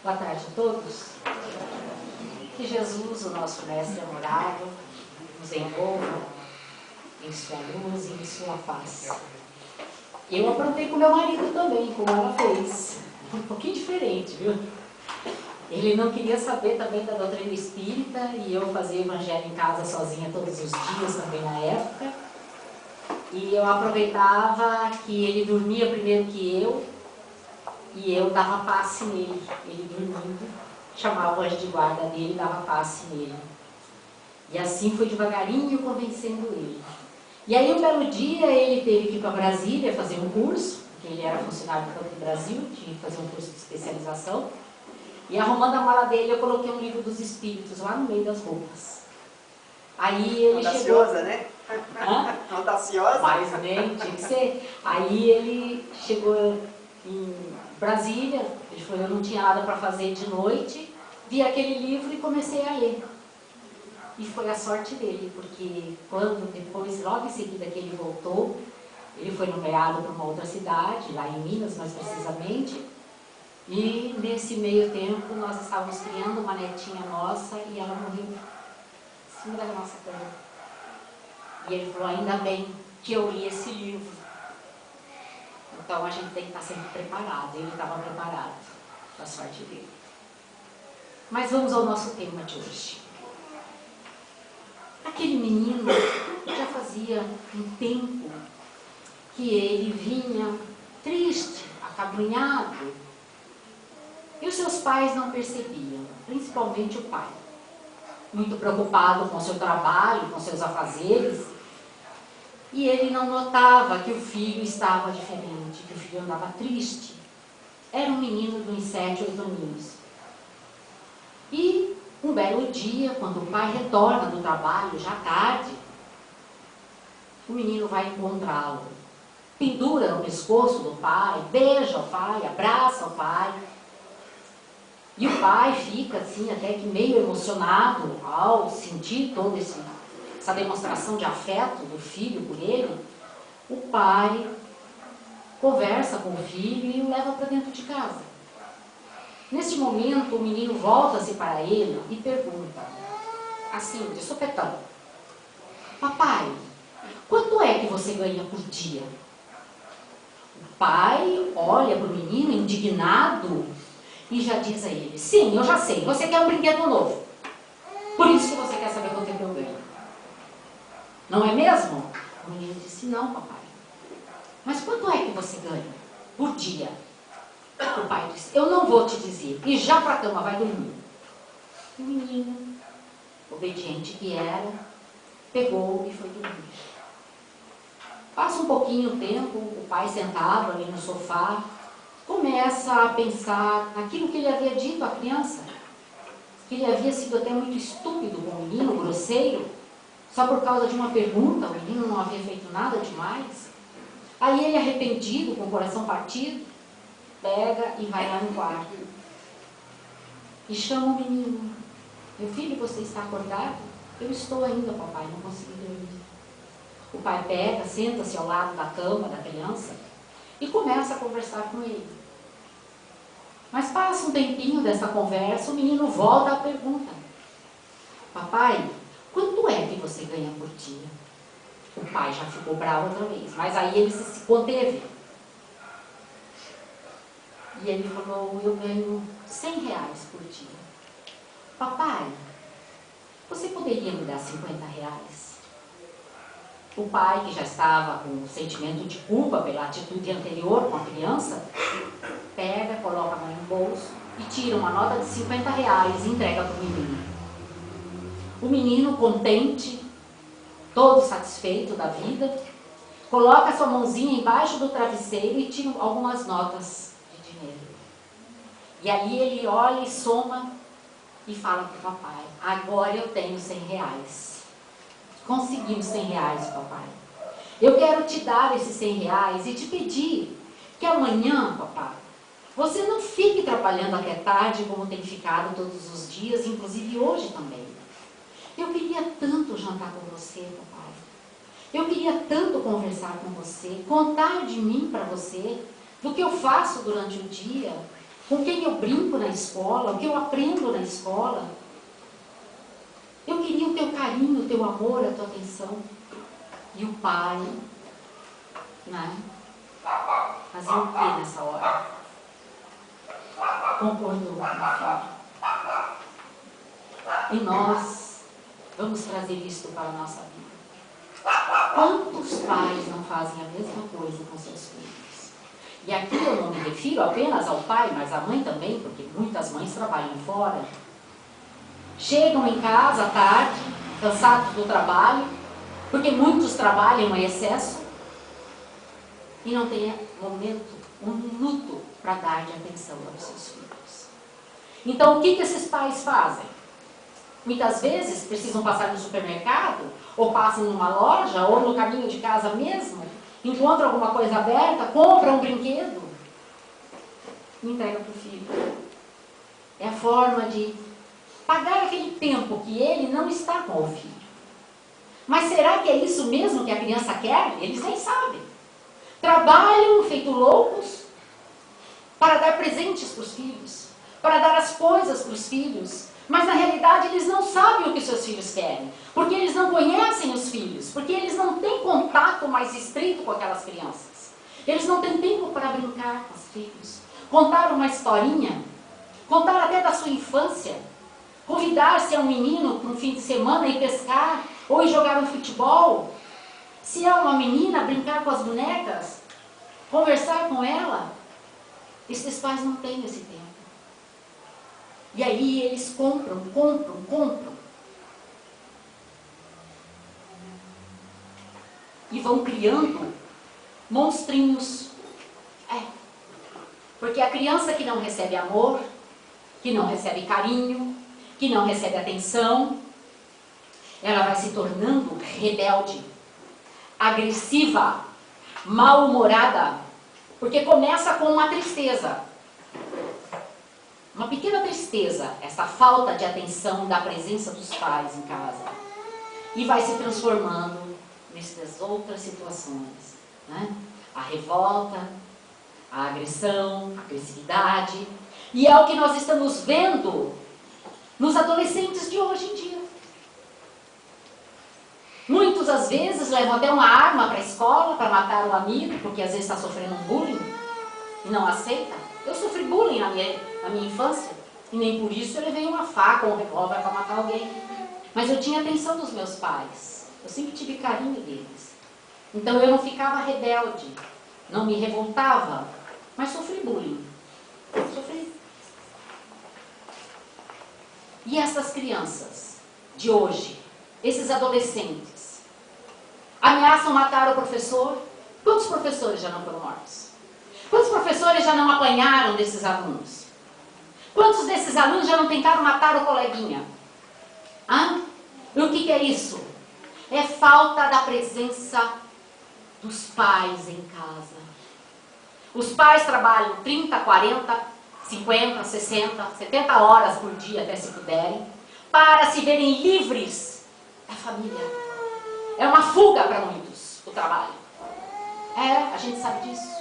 Boa tarde a todos. Que Jesus, o nosso mestre amorável, nos envolva em sua luz e em sua paz. Eu aprontei com meu marido também, como ela fez. Um pouquinho diferente, viu? Ele não queria saber também da doutrina espírita e eu fazia evangelho em casa sozinha todos os dias também na época. E eu aproveitava que ele dormia primeiro que eu e eu dava passe nele. Ele dormindo, chamava o anjo de guarda dele e dava passe nele. E assim foi devagarinho convencendo ele. E aí um belo dia ele teve que ir para Brasília fazer um curso, porque ele era funcionário do Banco do Brasil, tinha que fazer um curso de especialização. E arrumando a mala dele, eu coloquei um livro dos espíritos lá no meio das roupas. Aí ele audaciosa, chegou... né? Hã? Audaciosa? Mas nem tinha que ser. Aí ele chegou em Brasília, ele falou, eu não tinha nada para fazer de noite, vi aquele livro e comecei a ler. E foi a sorte dele, porque quando depois, logo em seguida que ele voltou, ele foi nomeado para uma outra cidade, lá em Minas mais precisamente, e nesse meio tempo nós estávamos criando uma netinha nossa e ela morreu em cima da nossa cama. E ele falou, ainda bem que eu li esse livro. Então a gente tem que estar sempre preparado. Ele estava preparado para a sorte dele. Mas vamos ao nosso tema de hoje. Aquele menino já fazia um tempo que ele vinha triste, acabrunhado. E os seus pais não percebiam, principalmente o pai. Muito preocupado com o seu trabalho, com seus afazeres. E ele não notava que o filho estava diferente, que o filho andava triste. Era um menino de uns 7, 8 aninhos. E um belo dia, quando o pai retorna do trabalho, já tarde, o menino vai encontrá-lo. Pendura no pescoço do pai, beija o pai, abraça o pai. E o pai fica assim, até que meio emocionado ao sentir toda essa demonstração de afeto do filho por ele. O pai conversa com o filho e o leva para dentro de casa. Neste momento, o menino volta-se para ele e pergunta, assim, de sopetão, papai, quanto é que você ganha por dia? O pai olha para o menino indignado e já diz a ele, sim, eu já sei, você quer um brinquedo novo. Por isso que você quer saber quanto é que eu ganho. Não é mesmo? O menino disse, não, papai. Mas quanto é que você ganha por dia? O pai disse, eu não vou te dizer. E já para a cama, vai dormir. O menino, obediente que era, pegou e foi dormir. Passa um pouquinho o tempo, o pai sentado ali no sofá, começa a pensar naquilo que ele havia dito à criança, que ele havia sido até muito estúpido com o menino, grosseiro, só por causa de uma pergunta, o menino não havia feito nada demais. Aí ele, arrependido, com o coração partido, pega e vai lá no quarto. E chama o menino. Meu filho, você está acordado? Eu estou ainda, papai, não consegui dormir. O pai pega, senta-se ao lado da cama da criança e começa a conversar com ele. Mas passa um tempinho dessa conversa, o menino volta à pergunta. Papai, quanto é que você ganha por dia? O pai já ficou bravo outra vez, mas aí ele se conteve. E ele falou, eu ganho R$100 por dia. Papai, você poderia me dar R$50? O pai, que já estava com um sentimento de culpa pela atitude anterior com a criança, pega, coloca a mão no bolso e tira uma nota de R$50 e entrega para o menino. O menino, contente, todo satisfeito da vida, coloca sua mãozinha embaixo do travesseiro e tira algumas notas de dinheiro. E ali ele olha e soma e fala para o papai, agora eu tenho R$100. Consegui os R$100, papai. Eu quero te dar esses R$100 e te pedir que amanhã, papai, você não fique trabalhando até tarde como tem ficado todos os dias, inclusive hoje também. Eu queria tanto jantar com você, papai. Eu queria tanto conversar com você, contar de mim para você, do que eu faço durante o dia. com quem eu brinco na escola, o que eu aprendo na escola. Eu queria o teu carinho, o teu amor, a tua atenção. E o pai, né? Fazia o que nessa hora? Concordou com o filho. E nós vamos trazer isto para a nossa vida. Quantos pais não fazem a mesma coisa com seus filhos? E aqui eu não me refiro apenas ao pai, mas à mãe também, porque muitas mães trabalham fora. Chegam em casa à tarde, cansados do trabalho, porque muitos trabalham em excesso, e não tem momento, um minuto para dar de atenção aos seus filhos. Então o que esses pais fazem? Muitas vezes precisam passar no supermercado, ou passam numa loja, ou no caminho de casa mesmo, encontram alguma coisa aberta, compram um brinquedo e entregam para o filho. É a forma de pagar aquele tempo que ele não está com o filho. Mas será que é isso mesmo que a criança quer? Eles nem sabem. Trabalham feito loucos para dar presentes para os filhos, para dar as coisas para os filhos. Mas na realidade eles não sabem o que seus filhos querem, porque eles não conhecem os filhos, porque eles não têm contato mais estreito com aquelas crianças. Eles não têm tempo para brincar com os filhos, contar uma historinha, contar até da sua infância, convidar-se a um menino para um fim de semana e pescar, ou ir jogar um futebol. Se é uma menina, brincar com as bonecas, conversar com ela. Esses pais não têm esse tempo. E aí eles compram. E vão criando monstrinhos. Porque a criança que não recebe amor, que não recebe carinho, que não recebe atenção, ela vai se tornando rebelde, agressiva, mal-humorada, porque começa com uma tristeza. Uma pequena tristeza, essa falta de atenção da presença dos pais em casa. E vai se transformando nessas outras situações, né? A revolta, a agressão, a agressividade. E é o que nós estamos vendo nos adolescentes de hoje em dia. Muitos, às vezes, levam até uma arma para a escola para matar um amigo, porque às vezes está sofrendo um bullying e não aceita. Eu sofri bullying na minha infância, e nem por isso eu levei uma faca ou um revólver para matar alguém. Mas eu tinha atenção dos meus pais, eu sempre tive carinho deles. Então eu não ficava rebelde, não me revoltava, mas sofri bullying. Sofri. E essas crianças de hoje, esses adolescentes, ameaçam matar o professor? Quantos professores já não foram mortos? Quantos professores já não apanharam desses alunos? Quantos desses alunos já não tentaram matar o coleguinha? E o que é isso? É falta da presença dos pais em casa. Os pais trabalham 30, 40, 50, 60, 70 horas por dia, até se puderem, para se verem livres da família. É uma fuga para muitos, o trabalho. A gente sabe disso.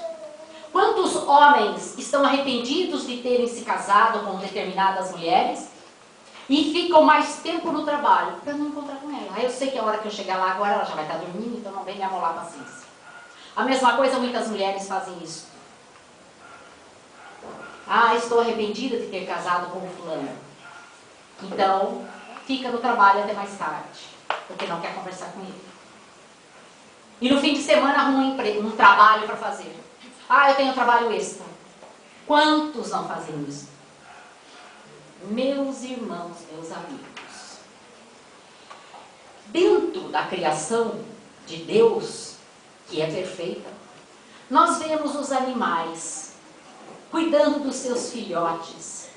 Quantos homens estão arrependidos de terem se casado com determinadas mulheres e ficam mais tempo no trabalho para não encontrar com ela? Eu sei que a hora que eu chegar lá agora ela já vai estar dormindo, então não vem me amolar a paciência. A mesma coisa muitas mulheres fazem isso. Estou arrependida de ter casado com o fulano. Então, fica no trabalho até mais tarde, porque não quer conversar com ele. E no fim de semana arruma um trabalho para fazer. Eu tenho trabalho extra. Quantos não fazem isso? Meus irmãos, meus amigos. Dentro da criação de Deus, que é perfeita, nós vemos os animais cuidando dos seus filhotes.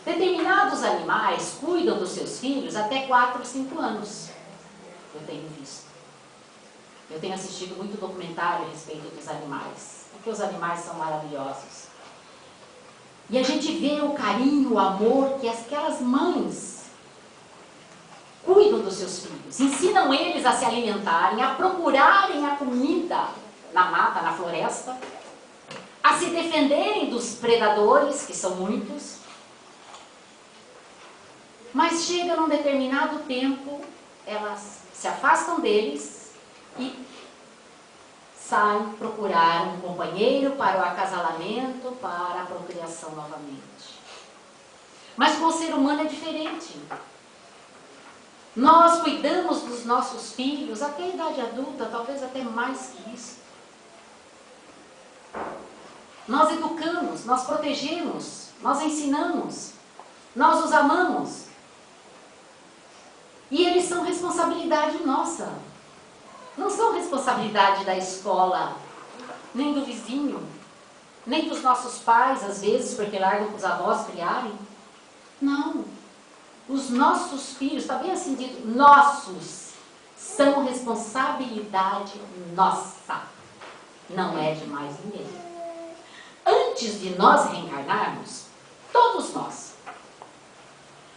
Determinados animais cuidam dos seus filhos até 4, 5 anos. Eu tenho visto. Eu tenho assistido muito documentário a respeito dos animais. Porque os animais são maravilhosos. E a gente vê o carinho, o amor que aquelas mães cuidam dos seus filhos. Ensinam eles a se alimentarem, a procurarem a comida na mata, na floresta. a se defenderem dos predadores, que são muitos. Mas chega num determinado tempo, elas se afastam deles e saem procurar um companheiro para o acasalamento, para a procriação novamente. Mas com o ser humano é diferente. Nós cuidamos dos nossos filhos até a idade adulta, talvez até mais que isso. Nós educamos, nós protegemos, nós ensinamos, nós os amamos. E eles são responsabilidade nossa. Não são responsabilidade da escola, nem do vizinho, nem dos nossos pais, às vezes, porque largam para os avós criarem. Não. Os nossos filhos, está bem assim dito, nossos, são responsabilidade nossa. Não é de mais ninguém. Antes de nós reencarnarmos, todos nós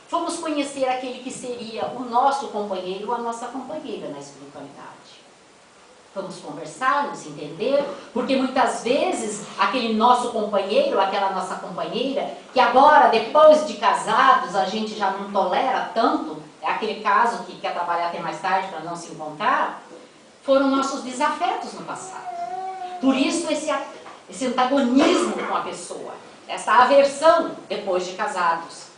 fomos conhecer aquele que seria o nosso companheiro ou a nossa companheira na espiritualidade. Vamos conversar, nos entender, porque muitas vezes aquele nosso companheiro, aquela nossa companheira, que agora, depois de casados, a gente já não tolera tanto, é aquele caso que quer trabalhar até mais tarde para não se encontrar, foram nossos desafetos no passado. Por isso esse antagonismo com a pessoa, essa aversão depois de casados.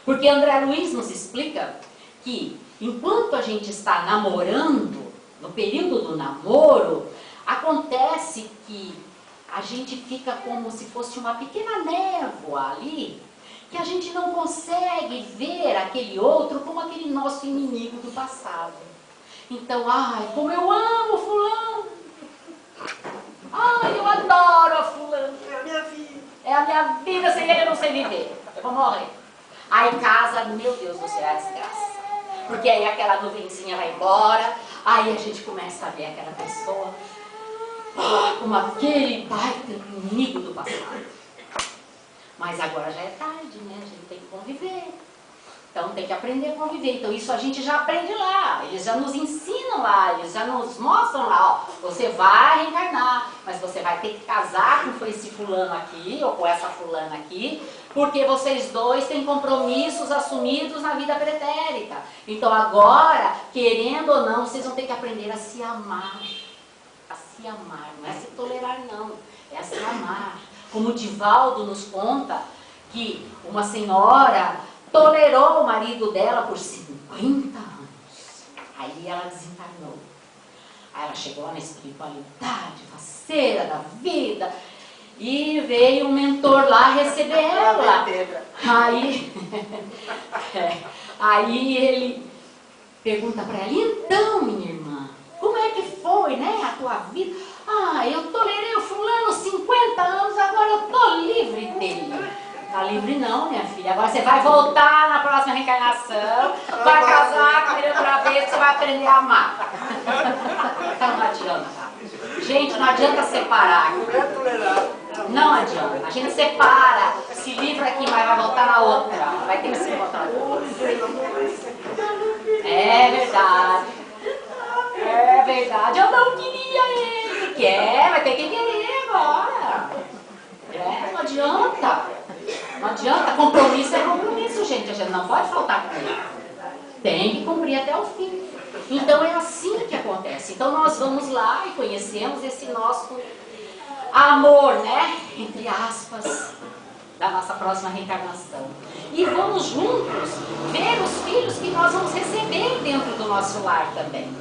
Porque André Luiz nos explica que enquanto a gente está namorando, no período do namoro, acontece que a gente fica como se fosse uma pequena névoa ali, que a gente não consegue ver aquele outro como aquele nosso inimigo do passado. Então, ai, como eu amo fulano! Ai, eu adoro a fulano! É a minha vida! É a minha vida, sem ele eu não sei viver. Eu vou morrer. Aí casa, meu Deus do céu, é a desgraça. Porque aí aquela nuvenzinha vai embora, aí a gente começa a ver aquela pessoa como aquele baita inimigo do passado. Mas agora já é tarde, né? A gente tem que conviver. Então tem que aprender a conviver. Então isso a gente já aprende lá. Eles já nos ensinam lá, eles já nos mostram lá, ó, você vai reencarnar, mas você vai ter que casar com esse fulano aqui, ou com essa fulana aqui, porque vocês dois têm compromissos assumidos na vida pretérita. Então agora, querendo ou não, vocês vão ter que aprender a se amar. A se amar, não é se tolerar não, é a se amar. Como o Divaldo nos conta que uma senhora tolerou o marido dela por 50 anos. Aí ela desencarnou. Aí ela chegou na espiritualidade, faceira da vida, e veio um mentor lá receber ela. Aí ele pergunta para ela, então, minha irmã, como é que foi, né, a tua vida? Ah, eu tolerei o fulano 50 anos, agora eu tô livre dele. Tá livre não, minha filha. Agora você vai voltar na próxima reencarnação, vai casar com ele outra vez, você vai aprender a amar. Então não adianta. Gente, não adianta separar. Não adianta. A gente separa, se livra aqui, mas vai voltar na outra. Vai ter que se encontrar. É verdade. É verdade. Eu não queria ele. Quer, vai ter que querer agora. É, não adianta. Não adianta, compromisso é compromisso, gente. A gente não pode faltar com ele. Tem que cumprir até o fim. Então é assim que acontece. Então nós vamos lá e conhecemos esse nosso amor, né? Entre aspas, da nossa próxima reencarnação. E vamos juntos ver os filhos que nós vamos receber dentro do nosso lar também.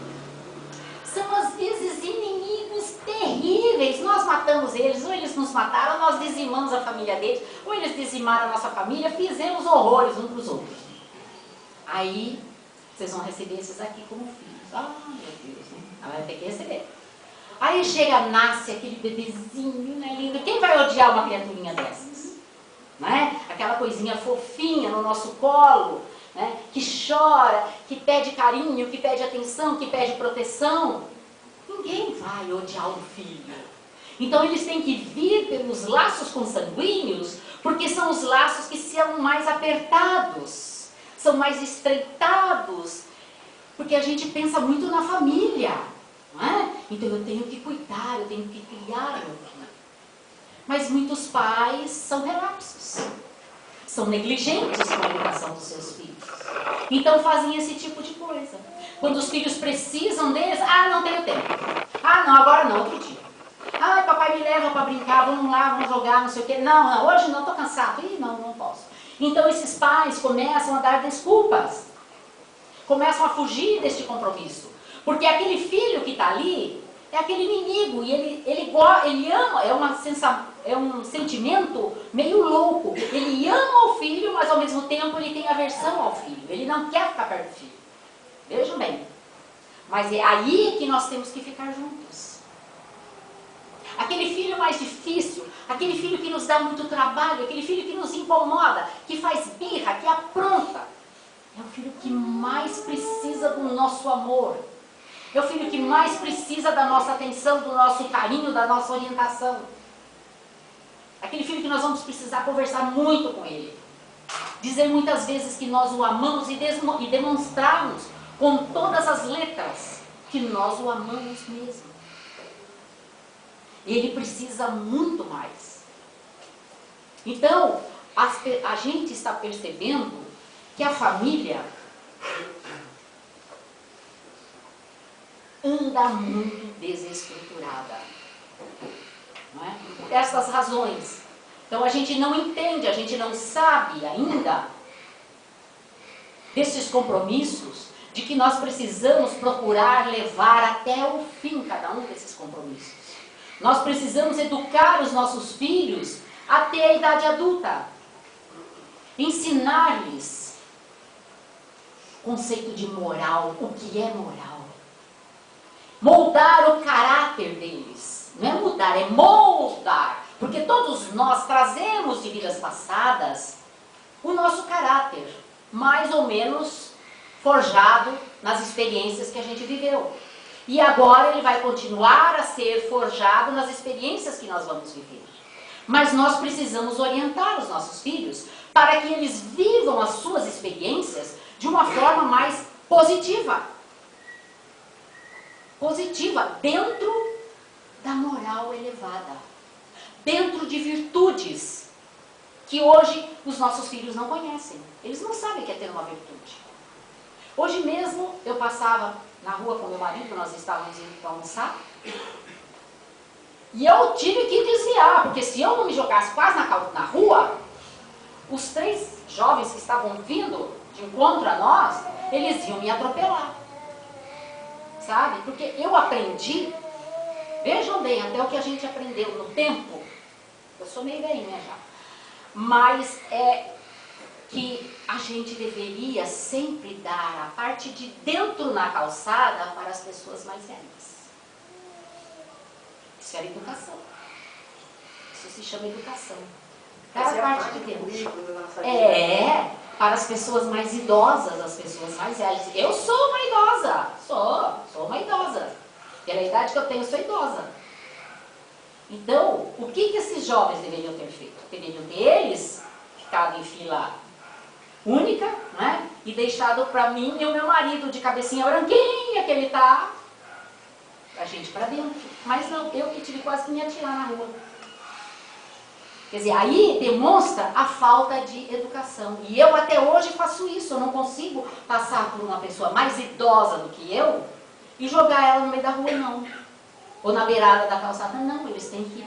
São às vezes inimigos terríveis. Nós matamos eles, ou eles nos mataram, ou nós dizimamos a família deles, ou eles dizimaram a nossa família, fizemos horrores uns para os outros. Aí vocês vão receber esses aqui como filhos. Ah, meu Deus, né? Vai ter que receber. Aí chega, nasce aquele bebezinho, né, lindo. Quem vai odiar uma criaturinha dessas? Né? Aquela coisinha fofinha no nosso colo, né? Que chora, que pede carinho, que pede atenção, que pede proteção. Ninguém vai odiar um filho. Então eles têm que vir pelos laços consanguíneos, porque são os laços que são mais apertados, são mais estreitados, porque a gente pensa muito na família, não é? Então eu tenho que cuidar, eu tenho que criar meu filho. Mas muitos pais são relapsos, são negligentes com a educação dos seus filhos. Então fazem esse tipo de coisa. Quando os filhos precisam deles, não tenho tempo. Não, agora não, outro dia. Papai me leva para brincar, vamos lá, vamos jogar, não sei o quê. Não, hoje não, estou cansado. Não posso. Então esses pais começam a dar desculpas. Começam a fugir deste compromisso. Porque aquele filho que está ali é aquele inimigo. E ele ama, é um sentimento meio louco. Ele ama o filho, mas ao mesmo tempo ele tem aversão ao filho. Ele não quer ficar perto do filho. Vejam bem. Mas é aí que nós temos que ficar juntos. Aquele filho mais difícil, aquele filho que nos dá muito trabalho, aquele filho que nos incomoda, que faz birra, que apronta, é o filho que mais precisa do nosso amor. É o filho que mais precisa da nossa atenção, do nosso carinho, da nossa orientação. Aquele filho que nós vamos precisar conversar muito com ele. Dizer muitas vezes que nós o amamos e demonstrarmos com todas as letras que nós o amamos mesmo. Ele precisa muito mais. Então, a gente está percebendo que a família anda muito desestruturada. Não é? Por essas razões. Então a gente não entende, a gente não sabe ainda desses compromissos, de que nós precisamos procurar levar até o fim cada um desses compromissos. Nós precisamos educar os nossos filhos até a idade adulta. Ensinar-lhes o conceito de moral, o que é moral. Moldar o caráter deles. Não é mudar, é moldar. Porque todos nós trazemos de vidas passadas o nosso caráter, mais ou menos forjado nas experiências que a gente viveu. E agora ele vai continuar a ser forjado nas experiências que nós vamos viver. Mas nós precisamos orientar os nossos filhos para que eles vivam as suas experiências de uma forma mais positiva. Positiva, dentro da moral elevada. Dentro de virtudes que hoje os nossos filhos não conhecem. Eles não sabem o que é ter uma virtude. Hoje mesmo eu passava na rua com meu marido, nós estávamos indo para almoçar, e eu tive que desviar, porque se eu não me jogasse quase na rua, os 3 jovens que estavam vindo de encontro a nós, eles iam me atropelar. Sabe? Porque eu aprendi, vejam bem, até o que a gente aprendeu no tempo, eu sou meio velhinha já, mas é que a gente deveria sempre dar a parte de dentro na calçada para as pessoas mais velhas. Isso era educação. Isso se chama educação. Dar a parte de dentro. Para as pessoas mais idosas, as pessoas mais velhas. Eu sou uma idosa. Sou uma idosa. Pela idade que eu tenho, eu sou idosa. Então, o que esses jovens deveriam ter feito? Deveriam ter eles ficado em fila única, né? E deixado para mim e o meu marido de cabecinha branquinha que ele está, a gente para dentro. Mas não, eu que tive quase que me atirar na rua. Quer dizer, aí demonstra a falta de educação. E eu até hoje faço isso, eu não consigo passar por uma pessoa mais idosa do que eu e jogar ela no meio da rua, não. Ou na beirada da calçada, não, eles têm que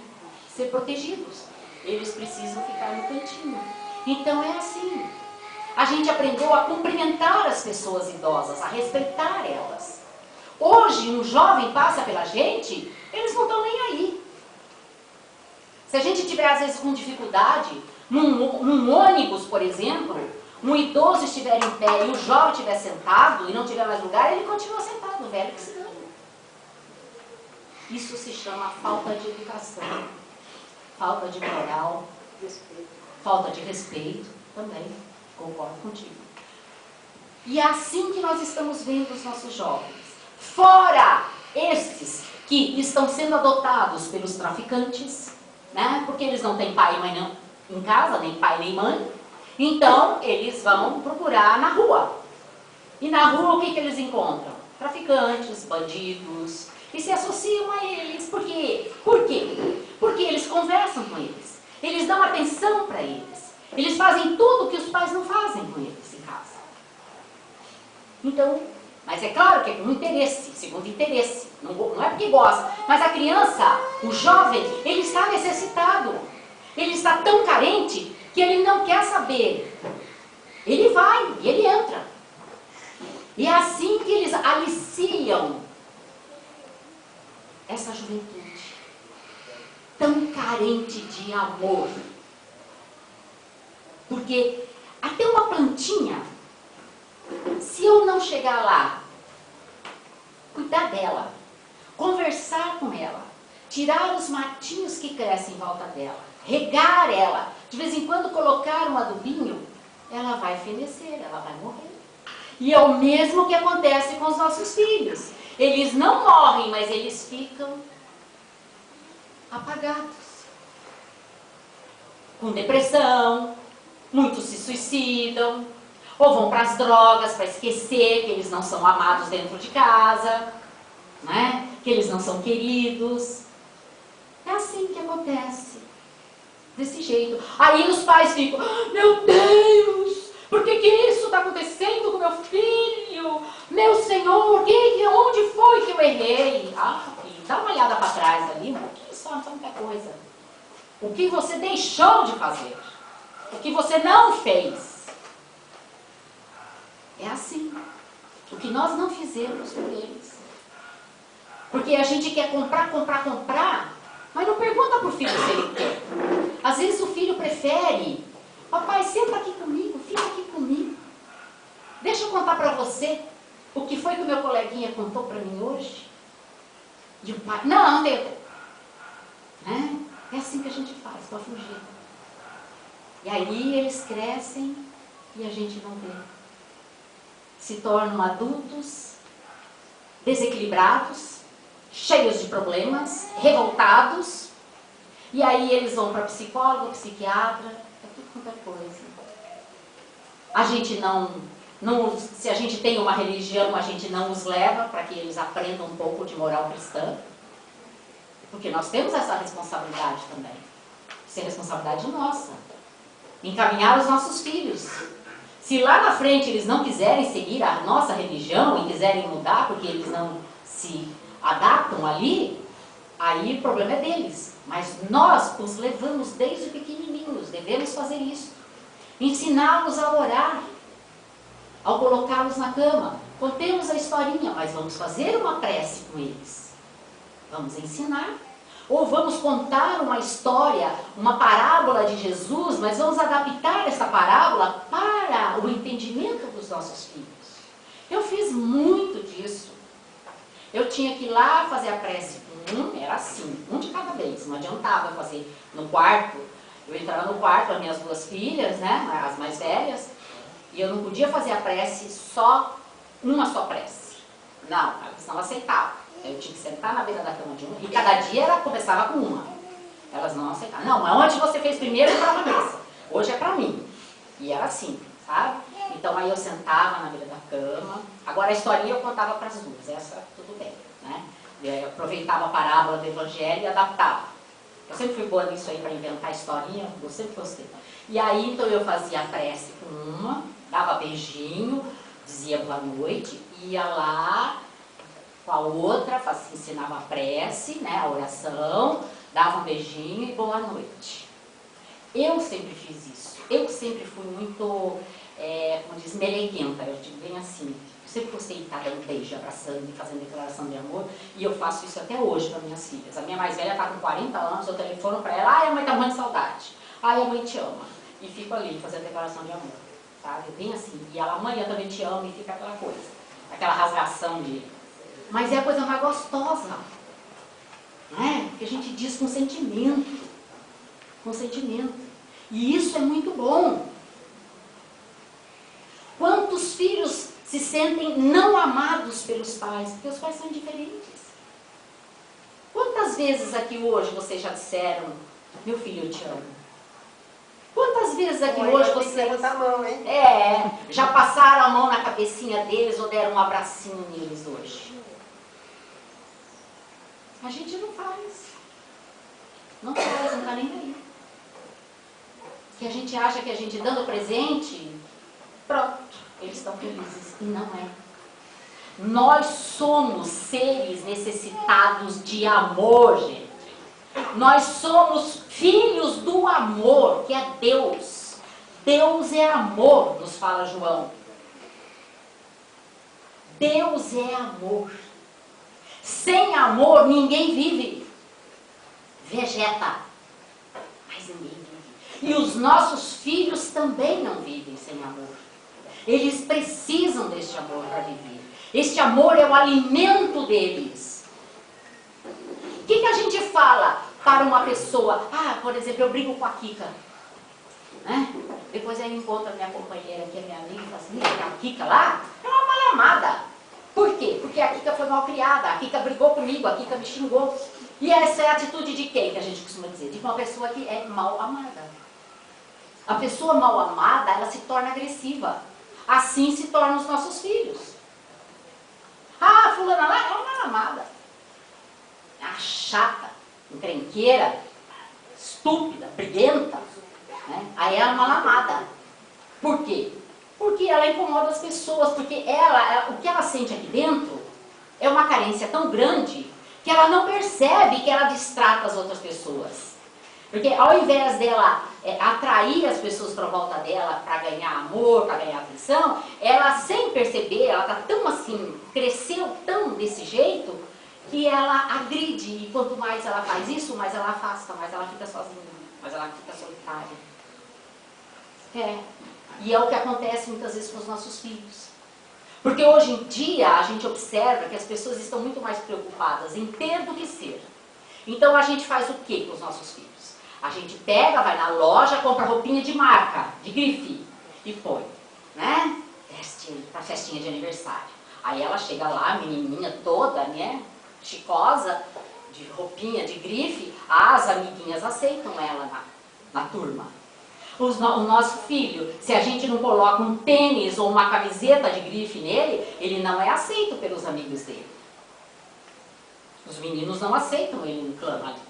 ser protegidos. Eles precisam ficar no cantinho. Então é assim. A gente aprendeu a cumprimentar as pessoas idosas, a respeitar elas. Hoje, um jovem passa pela gente, eles não estão nem aí. Se a gente tiver, às vezes, com dificuldade, num ônibus, por exemplo, um idoso estiver em pé e o jovem estiver sentado e não tiver mais lugar, ele continua sentado, o velho que se dane. Isso se chama falta de educação, falta de moral, falta de respeito também. Concordo contigo. E é assim que nós estamos vendo os nossos jovens. Fora estes que estão sendo adotados pelos traficantes, né? Porque eles não têm pai e mãe não, em casa, nem pai nem mãe. Então, eles vão procurar na rua. E na rua o que eles encontram? Traficantes, bandidos, e se associam a eles. Por quê? Por quê? Porque eles conversam com eles. Eles dão atenção para eles. Eles fazem tudo que os pais não fazem com eles em casa. Então, mas é claro que é com interesse, segundo interesse. Não é porque gosta. Mas a criança, o jovem, ele está necessitado. Ele está tão carente que ele não quer saber. Ele vai e ele entra. E é assim que eles aliciam essa juventude tão carente de amor. Porque até uma plantinha, se eu não chegar lá, cuidar dela, conversar com ela, tirar os matinhos que crescem em volta dela, regar ela, de vez em quando colocar um adubinho, ela vai fenecer, ela vai morrer. E é o mesmo que acontece com os nossos filhos. Eles não morrem, mas eles ficam apagados. Com depressão, muitos se suicidam, ou vão para as drogas para esquecer que eles não são amados dentro de casa, né? Que eles não são queridos. É assim que acontece. Desse jeito. Aí os pais ficam, meu Deus, por que isso está acontecendo com meu filho? Meu Senhor, onde foi que eu errei? Ah, filho, dá uma olhada para trás ali, um pouquinho só, não muita coisa. O que você deixou de fazer? O que você não fez? É assim. O que nós não fizemos por eles. Porque a gente quer comprar, mas não pergunta para o filho se ele quer. Às vezes o filho prefere, papai, senta aqui comigo, fica aqui comigo. Deixa eu contar para você o que foi que o meu coleguinha contou para mim hoje. E o pai, não, tem. É assim que a gente faz, para fugir. E aí eles crescem e a gente não vê. Se tornam adultos, desequilibrados, cheios de problemas, revoltados. E aí eles vão para psicólogo, psiquiatra, é tudo quanto é coisa. A gente se a gente tem uma religião, a gente não os leva para que eles aprendam um pouco de moral cristã. Porque nós temos essa responsabilidade também. Isso é responsabilidade nossa. Encaminhar os nossos filhos. Se lá na frente eles não quiserem seguir a nossa religião e quiserem mudar porque eles não se adaptam ali, aí o problema é deles. Mas nós os levamos desde pequenininhos, devemos fazer isso. Ensiná-los a orar, ao colocá-los na cama. Contemos a historinha, mas vamos fazer uma prece com eles. Vamos ensinar. Ou vamos contar uma história, uma parábola de Jesus, mas vamos adaptar essa parábola para o entendimento dos nossos filhos. Eu fiz muito disso. Eu tinha que ir lá fazer a prece com era assim, um de cada vez, não adiantava eu fazer no quarto. Eu entrava no quarto, as minhas duas filhas, né, as mais velhas, e eu não podia fazer a prece uma só prece. Não, elas não aceitavam. Eu tinha que sentar na beira da cama de uma, e cada dia ela começava com uma. Elas não aceitavam. Não, mas onde você fez primeiro para a Vanessa? Hoje é para mim. E era assim, sabe? Então aí eu sentava na beira da cama. Agora a historinha eu contava para as duas, essa tudo bem, né? Eu aproveitava a parábola do Evangelho e adaptava. Eu sempre fui boa nisso aí para inventar historinha, eu sempre gostei. E aí então eu fazia a prece com uma, dava beijinho, dizia boa noite, ia lá com a outra, ensinava a prece, né, a oração, dava um beijinho e boa noite. Eu sempre fiz isso. Eu sempre fui muito, como diz, meleguenta, eu digo bem assim. Eu sempre gostei de estar dando beijo, abraçando e fazendo declaração de amor, e eu faço isso até hoje para minhas filhas. A minha mais velha está com 40 anos, eu telefono para ela, ai, a mãe está morrendo de saudade. Ai, a mãe te ama. E fico ali fazendo declaração de amor, sabe? Bem assim. E ela, mãe, eu também te amo, e fica aquela coisa, aquela rasgação de... Mas é a coisa mais gostosa, né? Que a gente diz com sentimento. Com sentimento. E isso é muito bom. Quantos filhos se sentem não amados pelos pais? Porque os pais são diferentes. Quantas vezes aqui hoje vocês já disseram, meu filho, eu te amo? Quantas vezes aqui hoje vocês... a mão, hein? Já passaram a mão na cabecinha deles ou deram um abracinho neles hoje? A gente não faz. Não faz, não está nem aí. Que a gente acha que a gente dando presente, pronto, eles estão felizes. E não é. Nós somos seres necessitados de amor, gente. Nós somos filhos do amor, que é Deus. Deus é amor, nos fala João. Deus é amor. Sem amor, ninguém vive. Vegeta. Mas ninguém vive. E os nossos filhos também não vivem sem amor. Eles precisam deste amor para viver. Este amor é o alimento deles. O que a gente fala para uma pessoa? Ah, por exemplo, eu brigo com a Kika. Né? Depois eu encontro a minha companheira, que é minha amiga, e fala assim, a Kika lá é uma malamada. Por quê? Porque a Kika foi mal criada, a Kika brigou comigo, a Kika me xingou. E essa é a atitude de quem, que a gente costuma dizer? De uma pessoa que é mal amada. A pessoa mal amada, ela se torna agressiva. Assim se tornam os nossos filhos. Ah, fulana lá é uma mal amada. É uma chata, encrenqueira, estúpida, briguenta. Né? Aí ela é uma mal amada. Por quê? Porque ela incomoda as pessoas, porque o que ela sente aqui dentro é uma carência tão grande que ela não percebe que ela distrata as outras pessoas. Porque ao invés dela atrair as pessoas para volta dela para ganhar amor, para ganhar atenção, ela sem perceber, ela está tão assim, cresceu tão desse jeito, que ela agride. E quanto mais ela faz isso, mais ela afasta, mais ela fica sozinha, mais ela fica solitária. E é o que acontece muitas vezes com os nossos filhos. Porque hoje em dia a gente observa que as pessoas estão muito mais preocupadas em ter do que ser. Então a gente faz o que com os nossos filhos? A gente pega, vai na loja, compra roupinha de marca, de grife, e põe, né? Pra festinha de aniversário. Aí ela chega lá, menininha toda, né? Chicosa, de roupinha de grife, as amiguinhas aceitam ela na turma. O nosso filho, se a gente não coloca um tênis ou uma camiseta de grife nele, ele não é aceito pelos amigos dele. Os meninos não aceitam ele no clã ali,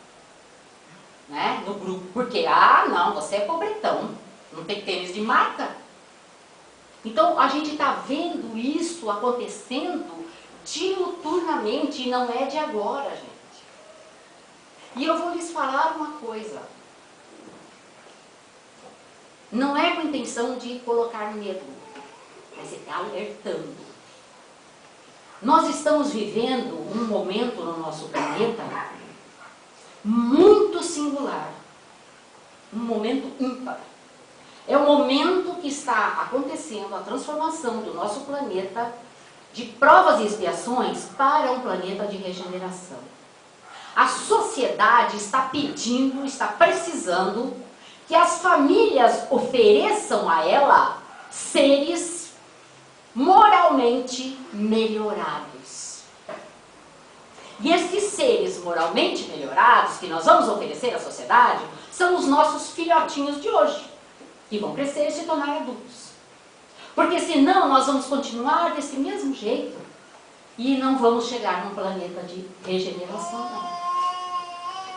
né? No grupo. Porque, não, você é pobretão, não tem tênis de marca. Então, a gente está vendo isso acontecendo diuturnamente e não é de agora, gente. E eu vou lhes falar uma coisa. Não é com a intenção de colocar medo, mas é alertando. Nós estamos vivendo um momento no nosso planeta muito singular. Um momento ímpar. É o momento que está acontecendo a transformação do nosso planeta de provas e expiações para um planeta de regeneração. A sociedade está pedindo, está precisando que as famílias ofereçam a ela seres moralmente melhorados. E esses seres moralmente melhorados que nós vamos oferecer à sociedade são os nossos filhotinhos de hoje, que vão crescer e se tornar adultos. Porque senão nós vamos continuar desse mesmo jeito e não vamos chegar num planeta de regeneração, não.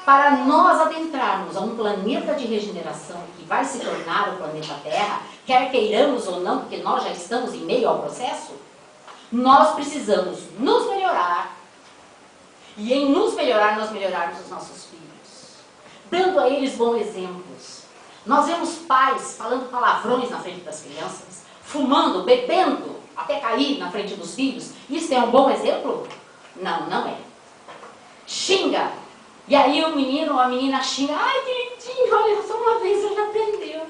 Para nós adentrarmos a um planeta de regeneração que vai se tornar o planeta Terra, quer queiramos ou não, porque nós já estamos em meio ao processo, nós precisamos nos melhorar. E em nos melhorar, nós melhorarmos os nossos filhos, dando a eles bons exemplos. Nós vemos pais falando palavrões na frente das crianças, fumando, bebendo, até cair na frente dos filhos. Isso é um bom exemplo? Não, não é. Xinga. E aí o menino ou a menina xinga, ai que lindinho, olha, só uma vez ele aprendeu.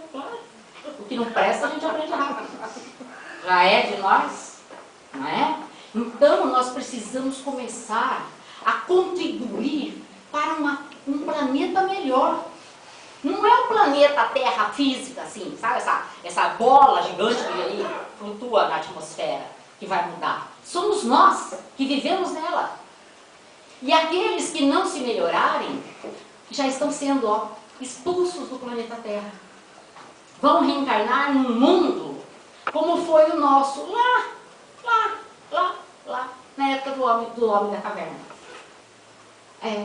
O que não presta a gente aprende rápido. Já é de nós, não é? Então nós precisamos começar a contribuir para um planeta melhor. Não é o planeta Terra física, assim, sabe? Essa bola gigante que ali flutua na atmosfera, que vai mudar. Somos nós que vivemos nela. E aqueles que não se melhorarem, já estão sendo expulsos do planeta Terra. Vão reencarnar num mundo como foi o nosso lá, na época do homem da caverna.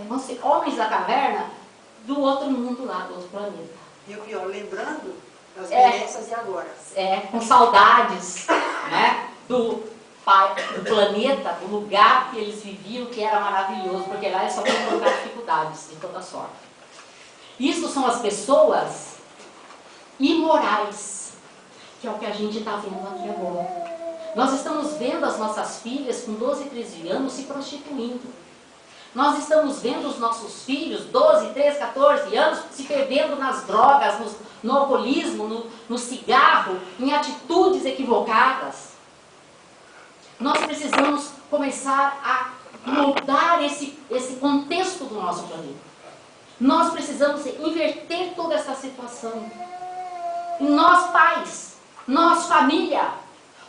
Vão ser homens da caverna do outro mundo lá, do outro planeta. E o pior, lembrando das belezas e agora. Com saudades, né, do planeta, do lugar que eles viviam, que era maravilhoso, porque lá eles só vão encontrar dificuldades de toda sorte. Isso são as pessoas imorais, que é o que a gente está vendo aqui agora. Nós estamos vendo as nossas filhas com 12, 13 anos se prostituindo. Nós estamos vendo os nossos filhos, 12, 13, 14 anos, se perdendo nas drogas, no alcoolismo, no cigarro, em atitudes equivocadas. Nós precisamos começar a mudar esse contexto do nosso planeta. Nós precisamos inverter toda essa situação. E nós, pais, nós, família,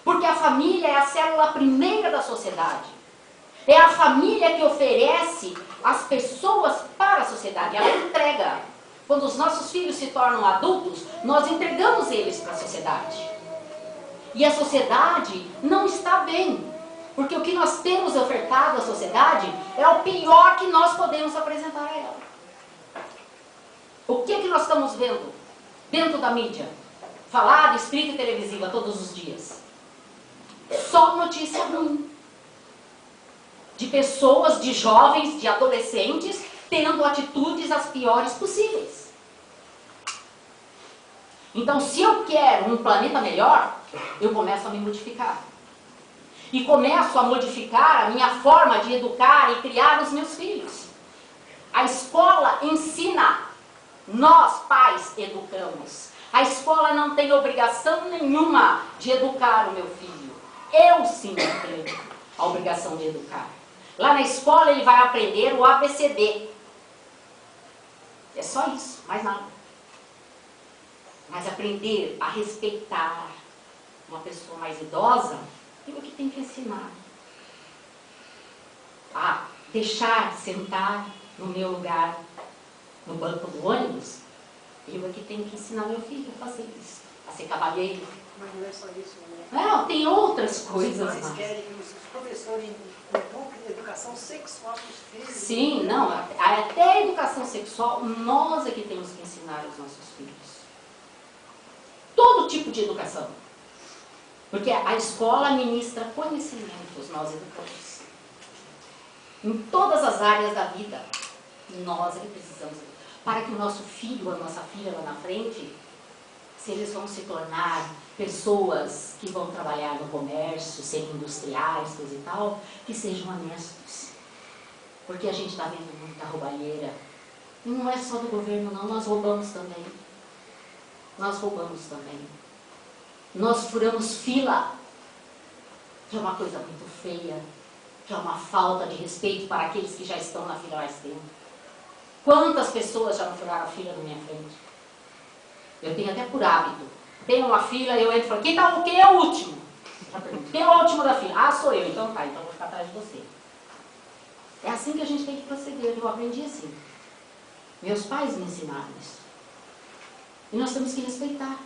porque a família é a célula primeira da sociedade. É a família que oferece as pessoas para a sociedade. Ela entrega. Quando os nossos filhos se tornam adultos, nós entregamos eles para a sociedade. E a sociedade não está bem. Porque o que nós temos ofertado à sociedade é o pior que nós podemos apresentar a ela. O que nós estamos vendo dentro da mídia? Falada, escrita e televisiva todos os dias. Só notícia ruim. De pessoas, de jovens, de adolescentes, tendo atitudes as piores possíveis. Então, se eu quero um planeta melhor, eu começo a me modificar. E começo a modificar a minha forma de educar e criar os meus filhos. A escola ensina, nós pais educamos. A escola não tem obrigação nenhuma de educar o meu filho. Eu sim tenho a obrigação de educar. Lá na escola ele vai aprender o ABCD. É só isso, mais nada. Mas aprender a respeitar uma pessoa mais idosa, eu é que tenho que ensinar. A deixar sentar no meu lugar, no banco do ônibus, eu é que tenho que ensinar meu filho a fazer isso. A ser cavalheiro. Mas não é só isso, né? Não, tem outras coisas. Os pais querem que os professores eduquem educação sexual para os filhos. Sim, não, até a educação sexual, nós é que temos que ensinar aos nossos filhos. Todo tipo de educação. Porque a escola ministra conhecimentos, nós educamos. Em todas as áreas da vida, nós é que precisamos. Para que o nosso filho, a nossa filha lá na frente, se eles vão se tornar pessoas que vão trabalhar no comércio, ser industriais, coisa e tal, que sejam honestos. Porque a gente está vendo muita roubalheira. E não é só do governo não, nós roubamos também. Nós roubamos também. Nós furamos fila, que é uma coisa muito feia, que é uma falta de respeito para aqueles que já estão na fila mais tempo. Quantas pessoas já não furaram a fila na minha frente? Eu tenho até por hábito. Tem uma fila, eu entro e falo, quem é o último? Já pergunto, quem é o último da fila? Ah, sou eu, então tá, então eu vou ficar atrás de você. É assim que a gente tem que proceder, eu aprendi assim. Meus pais me ensinaram isso. E nós temos que respeitar.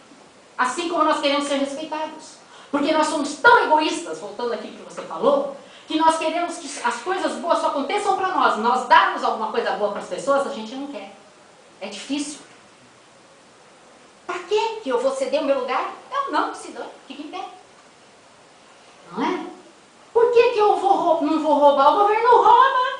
Assim como nós queremos ser respeitados. Porque nós somos tão egoístas, voltando aqui para o que você falou, que nós queremos que as coisas boas só aconteçam para nós. Nós darmos alguma coisa boa para as pessoas, a gente não quer. É difícil. Para quê que eu vou ceder o meu lugar? Eu não, se dane, fique em pé. Não é? Por que eu não vou roubar? O governo rouba.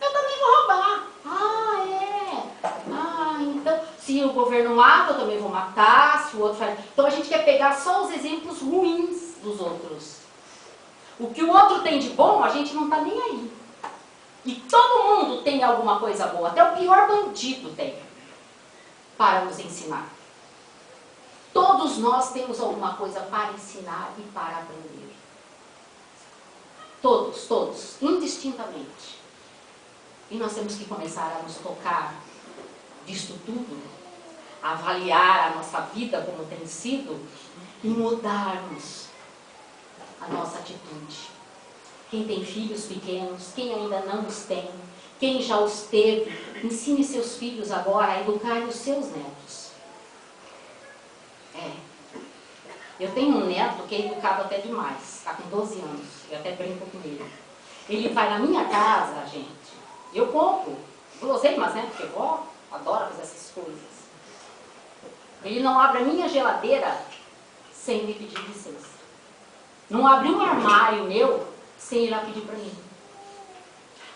Eu também vou roubar. Ah, é. Ah, então, se o governo mata, eu também vou matar. Se o outro faz... Então a gente quer pegar só os exemplos ruins dos outros. O que o outro tem de bom, a gente não está nem aí. E todo mundo tem alguma coisa boa. Até o pior bandido tem. Para nos ensinar. Todos nós temos alguma coisa para ensinar e para aprender. Todos, indistintamente. E nós temos que começar a nos tocar disto tudo, avaliar a nossa vida como tem sido e mudarmos a nossa atitude. Quem tem filhos pequenos, quem ainda não os tem, quem já os teve, ensine seus filhos agora a educar os seus netos. Eu tenho um neto que é educado até demais, está com 12 anos, eu até brinco com ele. Ele vai na minha casa, gente, eu compro guloseimas, né, porque vó adora fazer essas coisas. Ele não abre a minha geladeira sem me pedir licença. Não abre um armário meu sem ir lá pedir para mim.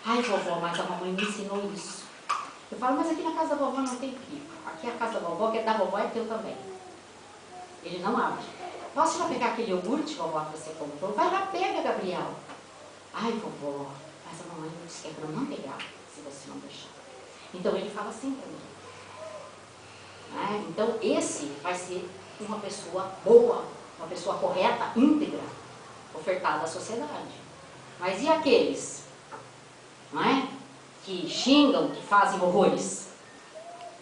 Ai, vovó, mas a mamãe me ensinou isso. Eu falo, mas aqui na casa da vovó não tem pico. Aqui a casa da vovó, que é da vovó, é teu também. Ele não abre. Posso ir lá pegar aquele iogurte, vovó, que você comprou? Vai lá, pega, Gabriel. Ai, vovó, mas a mamãe disse que é para não pegar, se você não deixar. Então ele fala assim para mim. Então esse vai ser uma pessoa boa, uma pessoa correta, íntegra, ofertada à sociedade. Mas e aqueles, não é? Que xingam, que fazem horrores?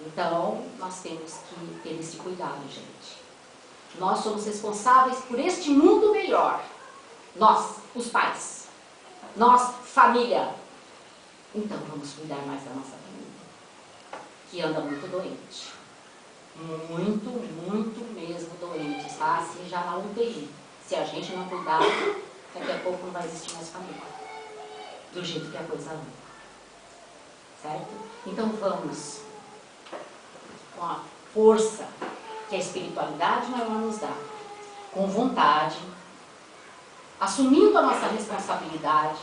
Então nós temos que ter esse cuidado, gente. Nós somos responsáveis por este mundo melhor. Nós, os pais. Nós, família. Então vamos cuidar mais da nossa família, que anda muito doente. Muito, muito mesmo doente. Está assim já na UTI. Se a gente não cuidar, daqui a pouco não vai existir mais família. Do jeito que a coisa anda. Certo? Então vamos, com a força que a espiritualidade maior nos dá, com vontade, assumindo a nossa responsabilidade,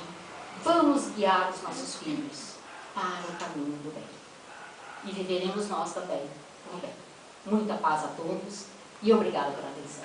vamos guiar os nossos filhos para o caminho do bem. E viveremos nós também no bem. Muita paz a todos e obrigada pela atenção.